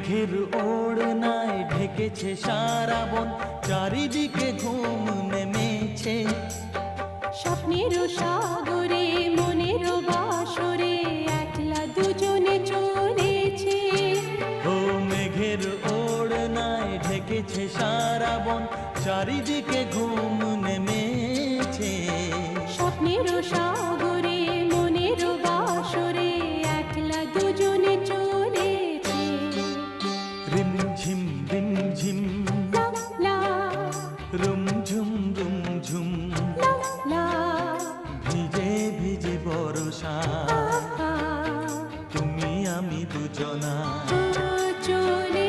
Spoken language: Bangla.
মেঘের ওড়নায় ঢেকেছে সারা বন, চারিদিকে ঘুম নেমেছে। স্বপ্নের সাগরে মনের বাসরে একলা দুজনে চলেছে। ও মেঘের ওড়নায় ঢেকেছে সারা বন, চারিদিকে ঘুম নেমেছে। স্বপ্নের সাগরে মনের বাসরে একলা দুজনে চলেছে। রিমঝিম রিমঝিম লা লা রুমঝুম রুমঝুম, লা লা ভিজে ভিজে বর্ষা, আহা, তুমি আমি দুজনা। চলে